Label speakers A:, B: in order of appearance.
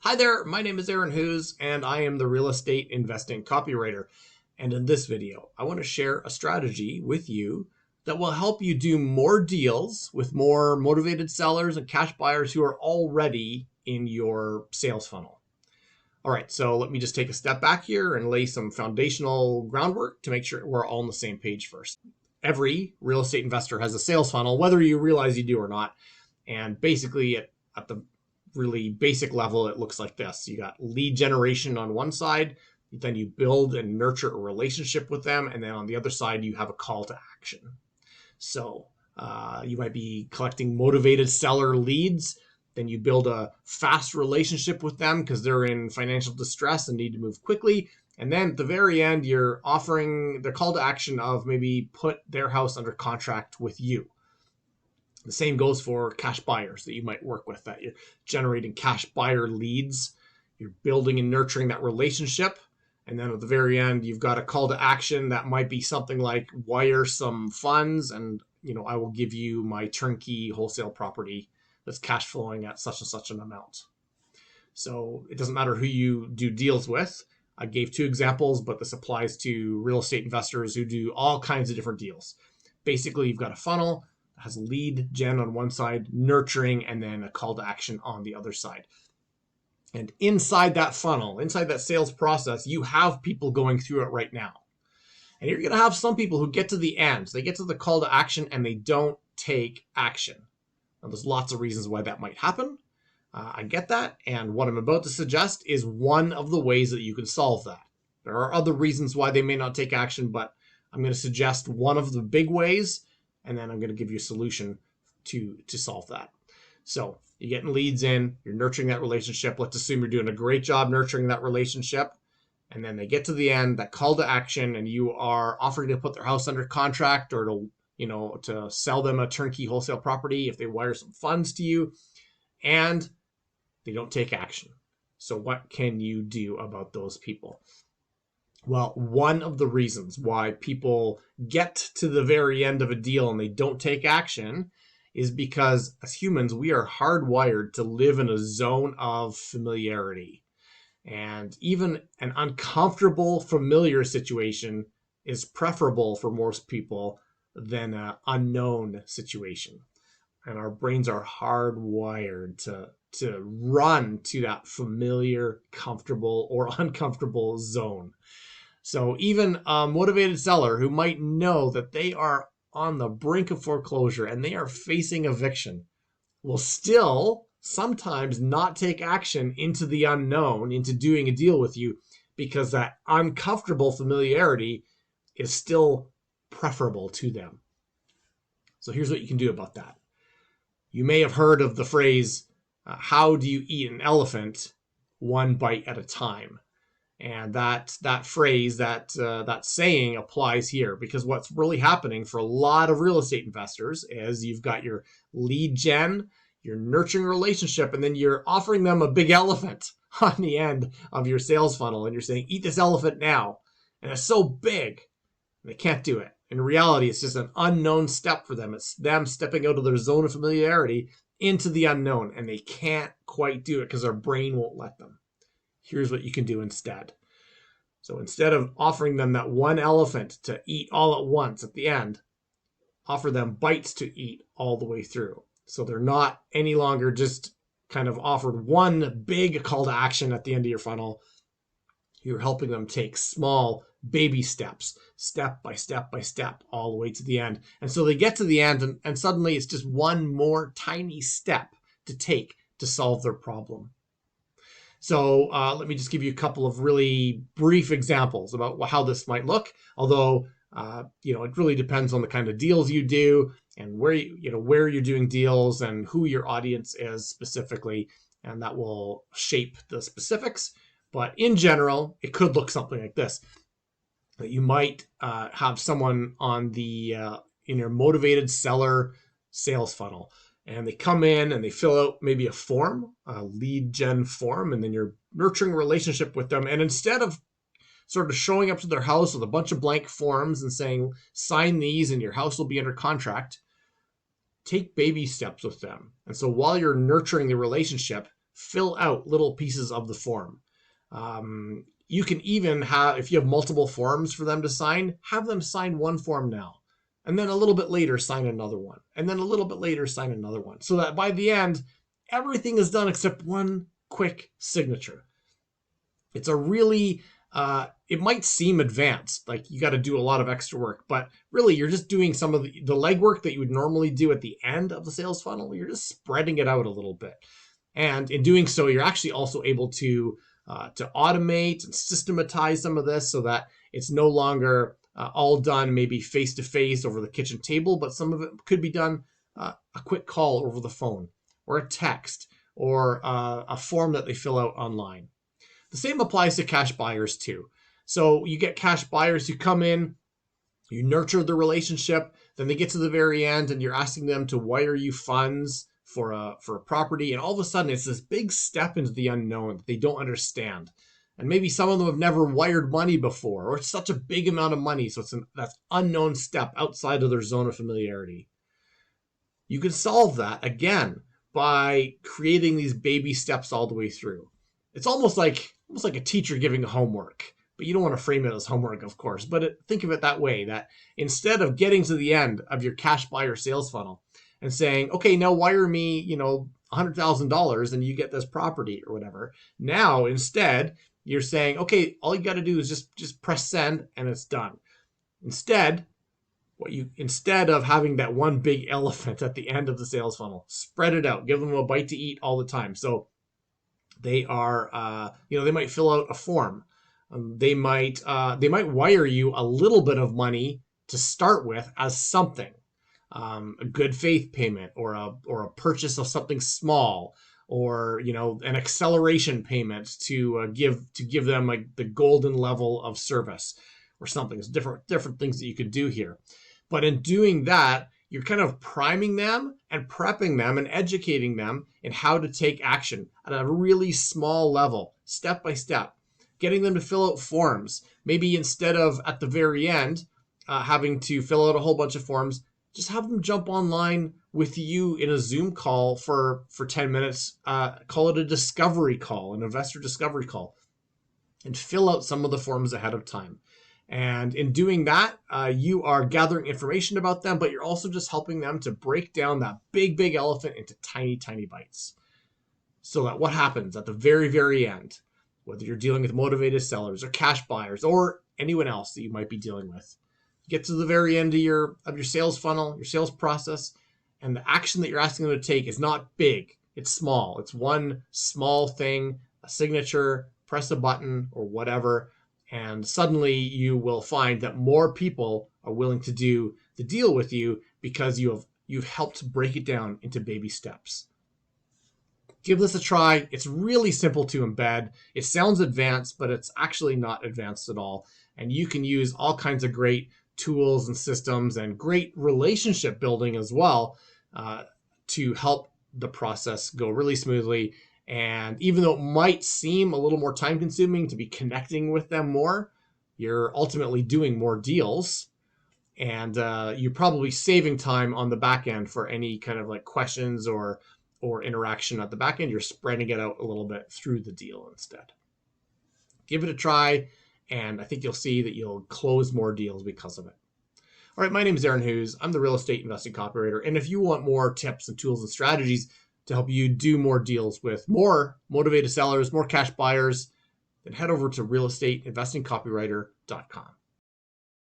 A: Hi there, my name is Aaron Hughes, and I am the real estate investing copywriter. And in this video, I want to share a strategy with you that will help you do more deals with more motivated sellers and cash buyers who are already in your sales funnel. All right, so let me just take a step back here and lay some foundational groundwork to make sure we're all on the same page first. Every real estate investor has a sales funnel, whether you realize you do or not. And basically at the really basic level, it looks like this. You got lead generation on one side, then you build and nurture a relationship with them, and then on the other side, you have a call to action. So you might be collecting motivated seller leads, then you build a fast relationship with them because they're in financial distress and need to move quickly. And then at the very end, you're offering the call to action of maybe put their house under contract with you. The same goes for cash buyers that you might work with, that you're generating cash buyer leads. You're building and nurturing that relationship. And then at the very end, you've got a call to action that might be something like wire some funds and, I will give you my turnkey wholesale property that's cash flowing at such and such an amount. So it doesn't matter who you do deals with. I gave two examples, but this applies to real estate investors who do all kinds of different deals. Basically, you've got a funnel that has lead gen on one side, nurturing, and then a call to action on the other side. And inside that funnel, inside that sales process, you have people going through it right now. And you're going to have some people who get to the end. They get to the call to action and they don't take action. Now, there's lots of reasons why that might happen. I get that. And what I'm about to suggest is one of the ways that you can solve that. There are other reasons why they may not take action, but I'm going to suggest one of the big ways, and then I'm going to give you a solution to solve that. So you're getting leads in, you're nurturing that relationship. Let's assume you're doing a great job nurturing that relationship. And then they get to the end, that call to action, and you are offering to put their house under contract or to sell them a turnkey wholesale property if they wire some funds to you, and they don't take action. So what can you do about those people? Well, one of the reasons why people get to the very end of a deal and they don't take action is because as humans, we are hardwired to live in a zone of familiarity. And even an uncomfortable, familiar situation is preferable for most people than an unknown situation. And our brains are hardwired to run to that familiar, comfortable, or uncomfortable zone. So even a motivated seller who might know that they are on the brink of foreclosure and they are facing eviction will still sometimes not take action into the unknown, into doing a deal with you, because that uncomfortable familiarity is still preferable to them. So here's what you can do about that. You may have heard of the phrase, how do you eat an elephant? One bite at a time. And that phrase, that saying applies here, because what's really happening for a lot of real estate investors is you've got your lead gen, you're nurturing a relationship, and then you're offering them a big elephant on the end of your sales funnel. And you're saying, eat this elephant now. And it's so big, they can't do it. In reality, it's just an unknown step for them. It's them stepping out of their zone of familiarity into the unknown, and they can't quite do it because their brain won't let them. Here's what you can do instead. So instead of offering them that one elephant to eat all at once at the end, offer them bites to eat all the way through. So they're not any longer just kind of offered one big call to action at the end of your funnel. You're helping them take small baby steps, step by step by step, all the way to the end. And so they get to the end, and suddenly it's just one more tiny step to take to solve their problem. So let me just give you a couple of really brief examples about how this might look. Although, it really depends on the kind of deals you do and where you're doing deals and who your audience is specifically, and that will shape the specifics. But in general, it could look something like this. That you might have someone on in your motivated seller sales funnel. And they come in and they fill out maybe a form, a lead gen form, and then you're nurturing a relationship with them. And instead of sort of showing up to their house with a bunch of blank forms and saying, sign these and your house will be under contract, take baby steps with them. And so while you're nurturing the relationship, fill out little pieces of the form. You can even have, if you have multiple forms for them to sign, have them sign one form now. And then a little bit later, sign another one. And then a little bit later, sign another one. So that by the end, everything is done except one quick signature. It's a really, it might seem advanced, like you got to do a lot of extra work, but really you're just doing some of the legwork that you would normally do at the end of the sales funnel. You're just spreading it out a little bit. And in doing so, you're actually also able to automate and systematize some of this so that it's no longer all done maybe face-to-face over the kitchen table, but some of it could be done a quick call over the phone or a text or a form that they fill out online. The same applies to cash buyers too. So you get cash buyers who come in, you nurture the relationship, then they get to the very end and you're asking them to wire you funds for a property, and all of a sudden it's this big step into the unknown that they don't understand. And maybe some of them have never wired money before, or it's such a big amount of money, so it's that unknown step outside of their zone of familiarity. You can solve that, again, by creating these baby steps all the way through. It's almost like a teacher giving homework, but you don't want to frame it as homework, of course. But think of it that way, that instead of getting to the end of your cash buyer sales funnel and saying, okay, now wire me, $100,000 and you get this property or whatever. Now, instead, you're saying, okay, all you got to do is just press send and it's done. Instead of having that one big elephant at the end of the sales funnel, spread it out, give them a bite to eat all the time. So they are, they might fill out a form. They might wire you a little bit of money to start with as something. A good faith payment or a purchase of something small, or an acceleration payment to give them like the golden level of service or something. It's different things that you could do here. But in doing that, you're kind of priming them and prepping them and educating them in how to take action at a really small level, step by step, getting them to fill out forms. Maybe instead of at the very end having to fill out a whole bunch of forms, just have them jump online with you in a Zoom call for 10 minutes. Call it a discovery call, an investor discovery call, and fill out some of the forms ahead of time. And in doing that, you are gathering information about them, but you're also just helping them to break down that big elephant into tiny, tiny bites. So that what happens at the very, very end, whether you're dealing with motivated sellers or cash buyers or anyone else that you might be dealing with, get to the very end of your sales funnel, your sales process, and the action that you're asking them to take is not big. It's small. It's one small thing, a signature, press a button or whatever, and suddenly you will find that more people are willing to do the deal with you because you've helped break it down into baby steps. Give this a try. It's really simple to embed. It sounds advanced, but it's actually not advanced at all. And you can use all kinds of great tools and systems and great relationship building as well to help the process go really smoothly. And even though it might seem a little more time consuming to be connecting with them more, you're ultimately doing more deals, and you're probably saving time on the back end for any kind of like questions or interaction at the back end. You're spreading it out a little bit through the deal instead. Give it a try, and I think you'll see that you'll close more deals because of it. All right, my name is Aaron Hughes. I'm the real estate investing copywriter. And if you want more tips and tools and strategies to help you do more deals with more motivated sellers, more cash buyers, then head over to realestateinvestingcopywriter.com.